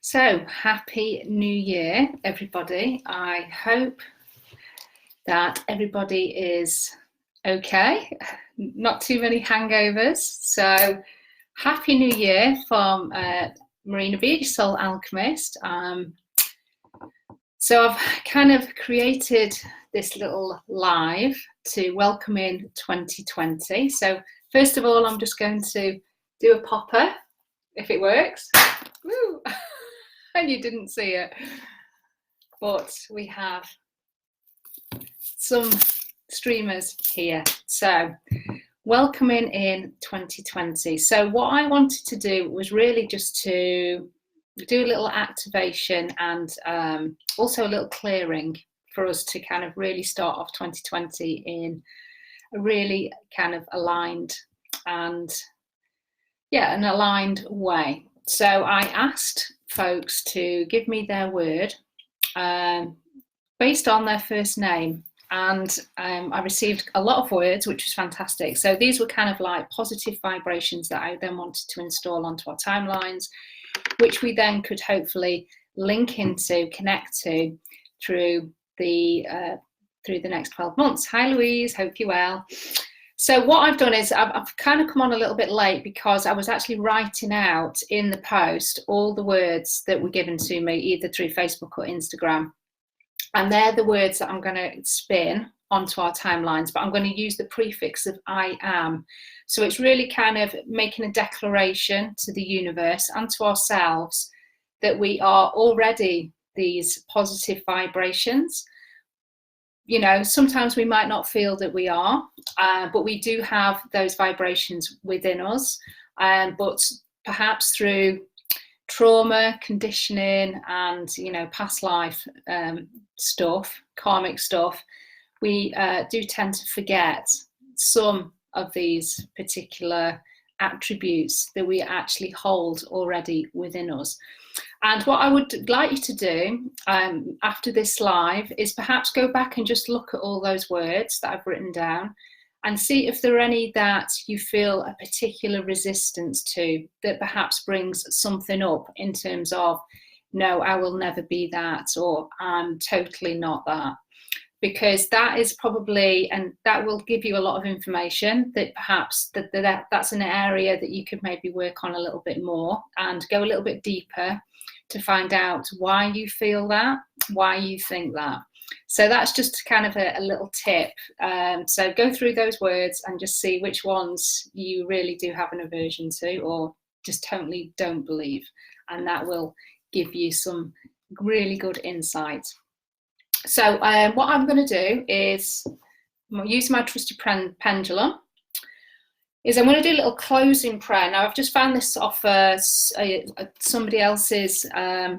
So, happy new year, everybody. I hope that everybody is okay, not too many hangovers. So, happy new year from Marina Beach, Soul Alchemist. So, I've kind of created this little live to welcome in 2020. So, first of all, I'm just going to do a popper, if it works. Woo! And you didn't see it, but we have some streamers here. So welcoming in 2020. So what I wanted to do was really just to do a little activation and also a little clearing for us to kind of really start off 2020 in a really kind of aligned and an aligned way. So I asked folks to give me their word based on their first name, and I received a lot of words, which was fantastic. So these were kind of like positive vibrations that I then wanted to install onto our timelines, which we then could hopefully link into, connect to through the next 12 months. Hi Louise, hope you're well. So what I've done is I've kind of come on a little bit late because I was actually writing out in the post all the words that were given to me either through Facebook or Instagram. And they're the words that I'm going to spin onto our timelines, but I'm going to use the prefix of I am. So it's really kind of making a declaration to the universe and to ourselves that we are already these positive vibrations. You know, sometimes we might not feel that we are, but we do have those vibrations within us. But perhaps through trauma, conditioning, and past life stuff, karmic stuff, we do tend to forget some of these particular attributes that we actually hold already within us. And what I would like you to do after this live is perhaps go back and just look at all those words that I've written down and see if there are any that you feel a particular resistance to, that perhaps brings something up in terms of, no, I will never be that, or I'm totally not that. Because that is probably, and that will give you a lot of information that perhaps that's an area that you could maybe work on a little bit more and go a little bit deeper to find out why you feel that, why you think that. So that's just kind of a little tip. So go through those words and just see which ones you really do have an aversion to or just totally don't believe. And that will give you some really good insight. So what I'm going to do is use my trusty pendulum. I'm going to do a little closing prayer. Now I've just found this off somebody else's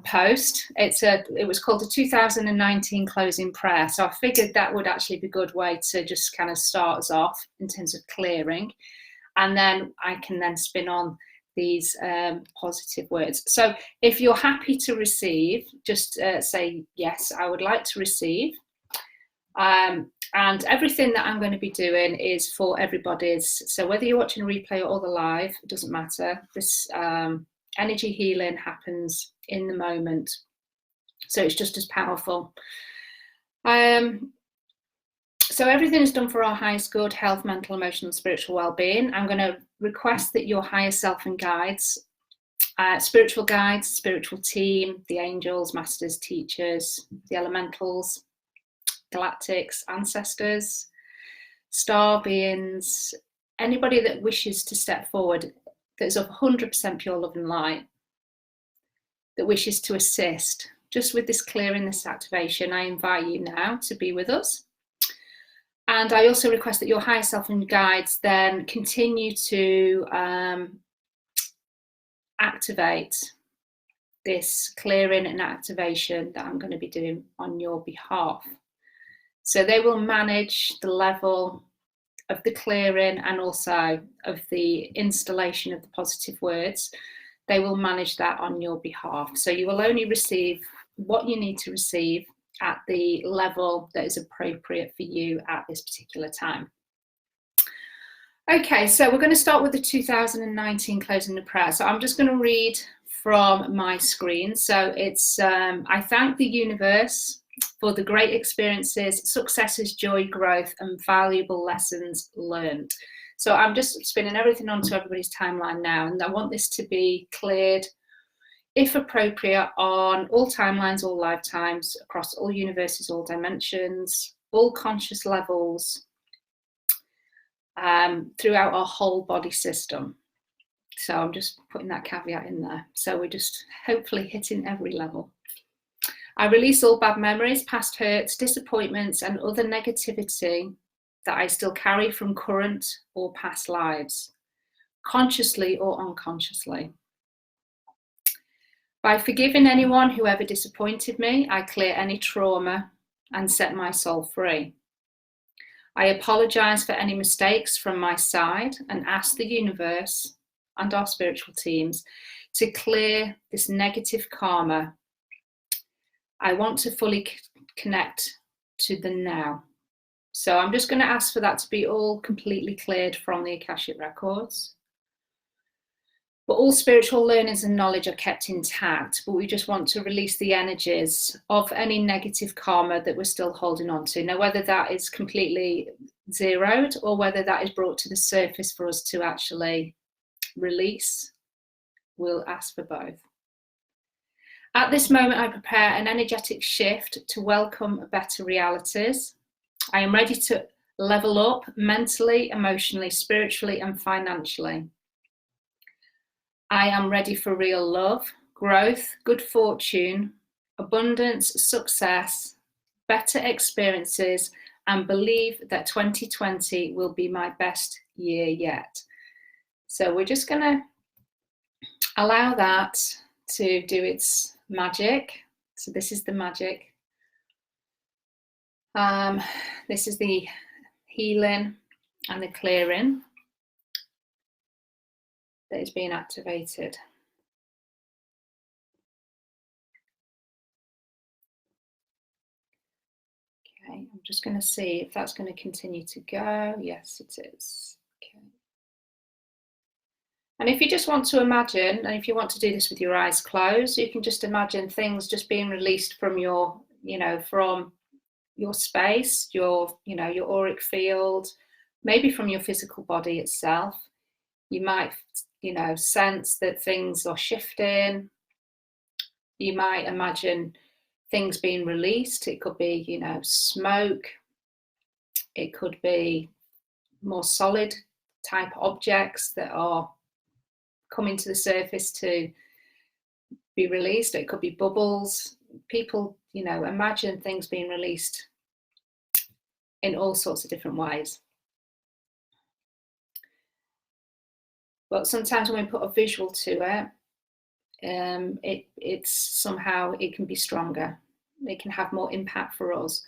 post. It was called the 2019 closing prayer. So I figured that would actually be a good way to just kind of start us off in terms of clearing, and then I can then spin on these positive words. So if you're happy to receive, just say yes, I would like to receive. And everything that I'm going to be doing is for everybody's. So whether you're watching a replay or the live, it doesn't matter. This energy healing happens in the moment. So it's just as powerful. So everything is done for our highest good, health, mental, emotional, spiritual well-being. I'm going to request that your higher self and guides, spiritual team, the angels, masters, teachers, the elementals, galactics, ancestors, star beings, anybody that wishes to step forward, that is of 100% pure love and light, that wishes to assist just with this clearing, this activation, I invite you now to be with us. And I also request that your higher self and guides then continue to activate this clearing and activation that I'm going to be doing on your behalf. So they will manage the level of the clearing and also of the installation of the positive words. They will manage that on your behalf. So you will only receive what you need to receive at the level that is appropriate for you at this particular time. Okay, so we're going to start with the 2019 closing the prayer. So I'm just going to read from my screen. So it's, I thank the universe for the great experiences, successes, joy, growth, and valuable lessons learned. So I'm just spinning everything onto everybody's timeline now, and I want this to be cleared, if appropriate, on all timelines, all lifetimes, across all universes, all dimensions, all conscious levels, throughout our whole body system. So I'm just putting that caveat in there. So we're just hopefully hitting every level. I release all bad memories, past hurts, disappointments, and other negativity that I still carry from current or past lives, consciously or unconsciously. By forgiving anyone who ever disappointed me, I clear any trauma and set my soul free. I apologize for any mistakes from my side and ask the universe and our spiritual teams to clear this negative karma. I want to fully connect to the now. So I'm just going to ask for that to be all completely cleared from the Akashic records. But all spiritual learnings and knowledge are kept intact, but we just want to release the energies of any negative karma that we're still holding on to. Now, whether that is completely zeroed or whether that is brought to the surface for us to actually release, we'll ask for both. At this moment, I prepare an energetic shift to welcome better realities. I am ready to level up mentally, emotionally, spiritually, and financially. I am ready for real love, growth, good fortune, abundance, success, better experiences, and believe that 2020 will be my best year yet. So we're just going to allow that to do its magic. So this is the magic. This is the healing and the clearing that is being activated. Okay, I'm just going to see if that's going to continue to go. Yes, it is. Okay. And if you just want to imagine, and if you want to do this with your eyes closed, you can just imagine things just being released from your, from your space, your auric field, maybe from your physical body itself. You might, sense that things are shifting. You might imagine things being released. It could be, smoke. It could be more solid type objects that are coming to the surface to be released. It could be bubbles. People, imagine things being released in all sorts of different ways. But sometimes when we put a visual to it, it's somehow, it can be stronger. It can have more impact for us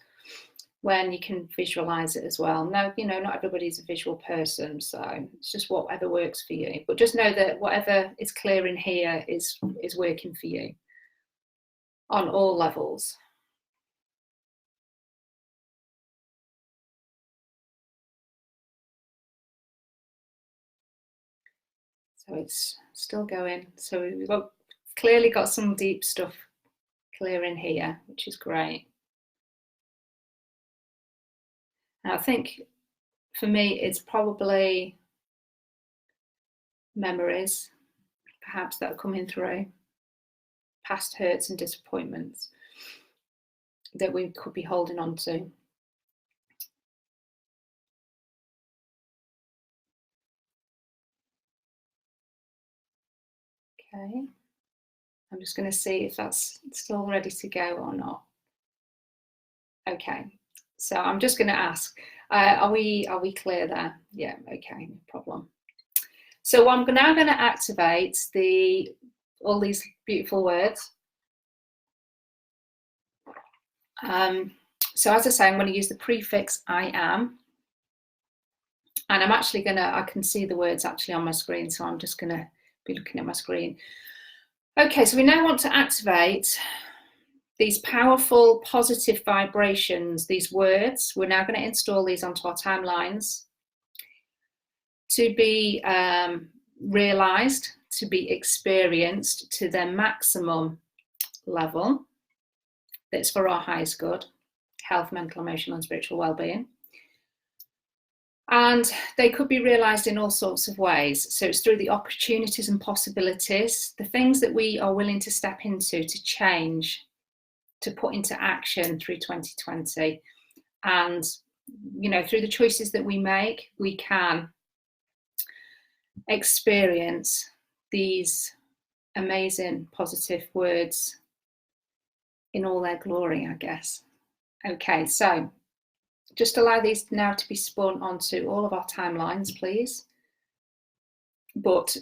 when you can visualize it as well. Now, not everybody's a visual person, so it's just whatever works for you. But just know that whatever is clearing here is working for you on all levels. So it's still going. So we've clearly got some deep stuff clearing here, which is great. And I think for me, it's probably memories, perhaps, that are coming through, past hurts and disappointments that we could be holding on to. Okay, I'm just going to see if that's still ready to go or not. Okay, so I'm just going to ask, are we clear there? Yeah, okay, no problem. So I'm now going to activate all these beautiful words. So as I say, I'm going to use the prefix I am. And I'm actually I can see the words actually on my screen, so I'm just going to be looking at my screen. Okay, so we now want to activate these powerful positive vibrations, these words. We're now going to install these onto our timelines to be realized, to be experienced to their maximum level that's for our highest good, health, mental, emotional and spiritual well-being. And they could be realised in all sorts of ways. So it's through the opportunities and possibilities, the things that we are willing to step into, to change, to put into action through 2020. And, you know, through the choices that we make, we can experience these amazing positive words in all their glory, I guess. Okay, so just allow these now to be spun onto all of our timelines, please. But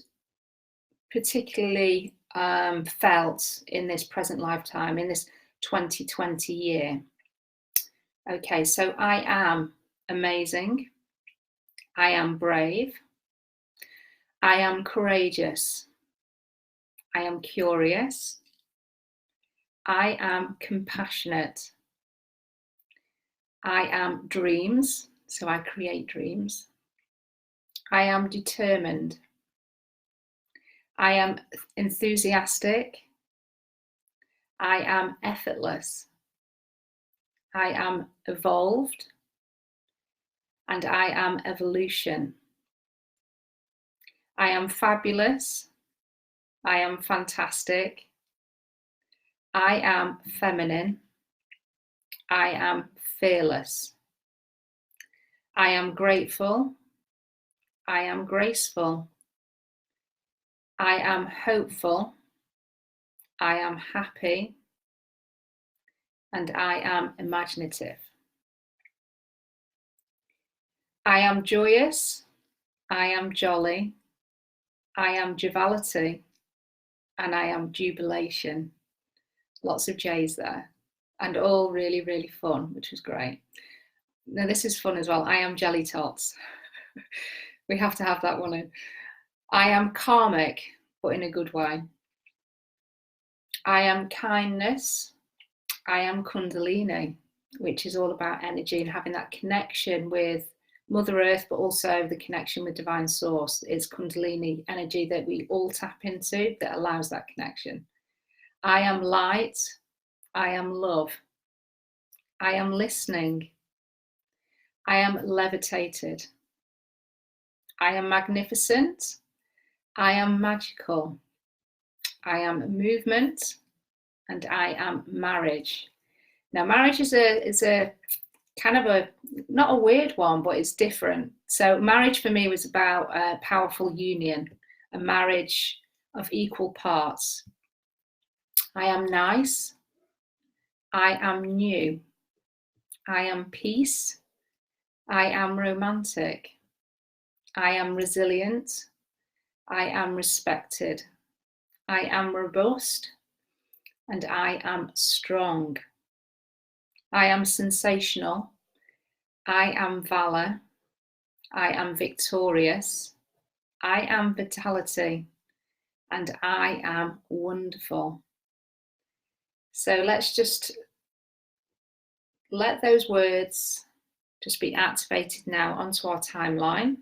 particularly felt in this present lifetime, in this 2020 year. Okay, so I am amazing. I am brave. I am courageous. I am curious. I am compassionate. I am dreams, so I create dreams. I am determined. I am enthusiastic. I am effortless. I am evolved. And I am evolution. I am fabulous. I am fantastic. I am feminine. I am fearless. I am grateful. I am graceful. I am hopeful. I am happy. And I am imaginative. I am joyous. I am jolly. I am Joviality. And I am Jubilation. Lots of J's there. And all really, really fun, which was great. Now this is fun as well. I am jelly tots. We have to have that one in. I am karmic, but in a good way. I am kindness. I am Kundalini, which is all about energy and having that connection with Mother Earth, but also the connection with Divine Source. It's Kundalini energy that we all tap into that allows that connection. I am light. I am love. I am listening. I am levitated. I am magnificent. I am magical. I am movement. And I am marriage. Now, marriage is a kind of a, not a weird one, but it's different. So marriage for me was about a powerful union, a marriage of equal parts. I am nice. I am new. I am peace. I am romantic. I am resilient. I am respected. I am robust. And I am strong. I am sensational. I am Valour. I am victorious. I am vitality. And I am wonderful. So let's just let those words just be activated now onto our timeline.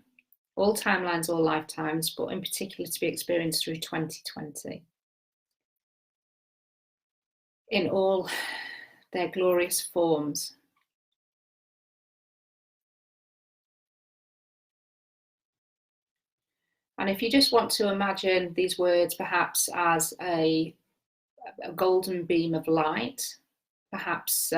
All timelines, all lifetimes, but in particular to be experienced through 2020. In all their glorious forms. And if you just want to imagine these words perhaps as a golden beam of light, perhaps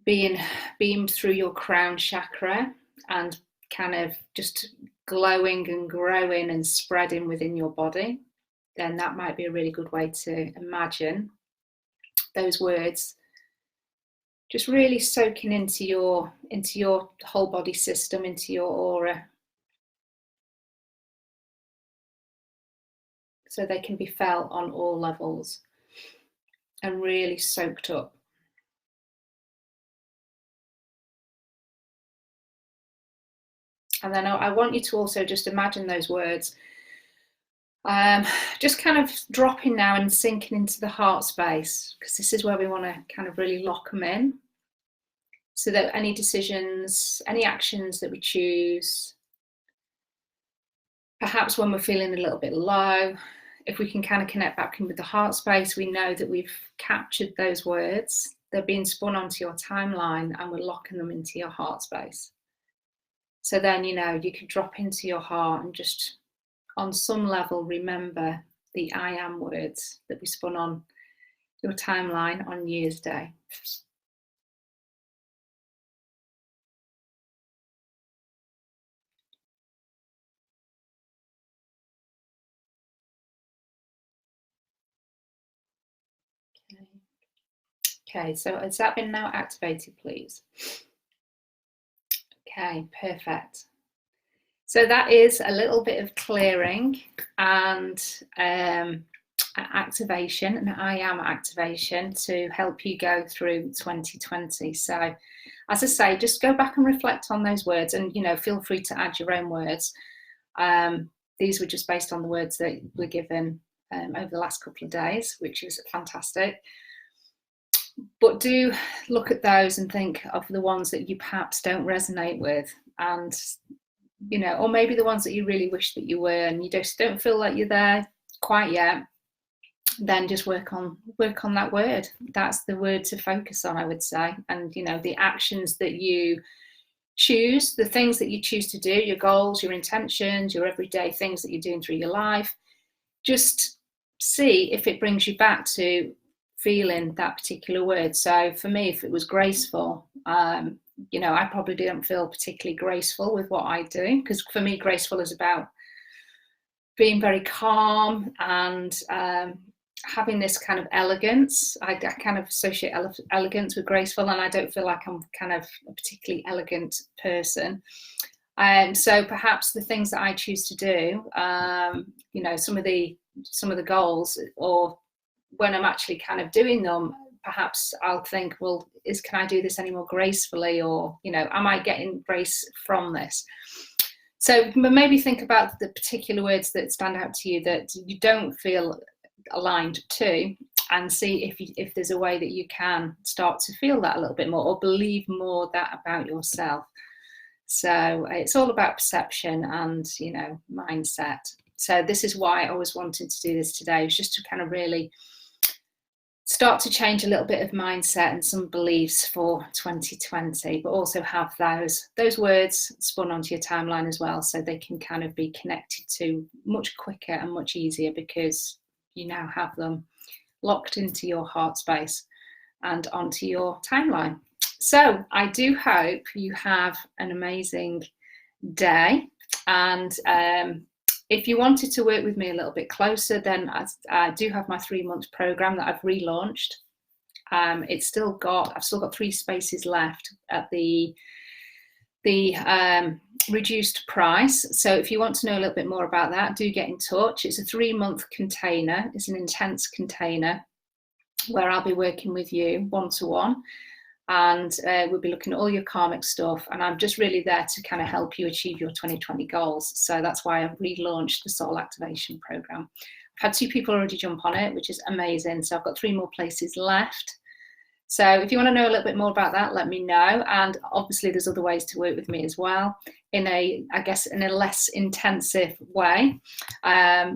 being beamed through your crown chakra and kind of just glowing and growing and spreading within your body, then that might be a really good way to imagine those words just really soaking into your whole body system, into your aura, so they can be felt on all levels and really soaked up. And then I want you to also just imagine those words just kind of dropping now and sinking into the heart space, because this is where we want to kind of really lock them in, so that any decisions, any actions that we choose, Perhaps when we're feeling a little bit low, if we can kind of connect back in with the heart space, we know that we've captured those words. They're being spun onto your timeline and we're locking them into your heart space. So then, you know, you could drop into your heart and just on some level remember the I am words that we spun on your timeline on New Year's Day. Okay, so has that been now activated, please? Okay, perfect. So that is a little bit of clearing and activation, and I am activation to help you go through 2020. So as I say, just go back and reflect on those words, and you know, feel free to add your own words. These were just based on the words that were given over the last couple of days, which is fantastic. But do look at those and think of the ones that you perhaps don't resonate with, and you know, or maybe the ones that you really wish that you were and you just don't feel like you're there quite yet. Then just work on that word. That's the word to focus on, I would say. And you know, the actions that you choose, the things that you choose to do, your goals, your intentions, your everyday things that you're doing through your life, just see if it brings you back to feeling that particular word. So for me, if it was graceful, you know, I probably didn't feel particularly graceful with what I do, because for me, graceful is about being very calm and having this kind of elegance. I kind of associate elegance with graceful, and I don't feel like I'm kind of a particularly elegant person. So perhaps the things that I choose to do, you know, some of the goals, or when I'm actually kind of doing them, perhaps I'll think, well, can I do this any more gracefully, or you know, am I getting grace from this? So maybe think about the particular words that stand out to you that you don't feel aligned to, and see if there's a way that you can start to feel that a little bit more, or believe more that about yourself. So it's all about perception and, you know, mindset. So this is why I always wanted to do this today, was just to kind of really start to change a little bit of mindset and some beliefs for 2020, but also have those words spun onto your timeline as well, so they can kind of be connected to much quicker and much easier, because you now have them locked into your heart space and onto your timeline. So I do hope you have an amazing day, and if you wanted to work with me a little bit closer, then I do have my 3-month program that I've relaunched. I've still got 3 spaces left at the reduced price. So if you want to know a little bit more about that, do get in touch. It's a 3-month container. It's an intense container where I'll be working with you one-to-one. And we'll be looking at all your karmic stuff, and I'm just really there to kind of help you achieve your 2020 goals. So that's why I've relaunched the Soul Activation Program. I've had 2 people already jump on it, which is amazing. So I've got 3 more places left. So if you want to know a little bit more about that, let me know. And obviously there's other ways to work with me as well, in a less intensive way.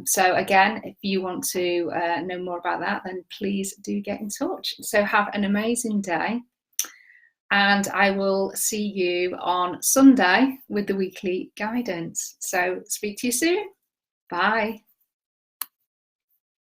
So again, if you want to know more about that, then please do get in touch. So have an amazing day. And I will see you on Sunday with the weekly guidance. So speak to you soon. Bye.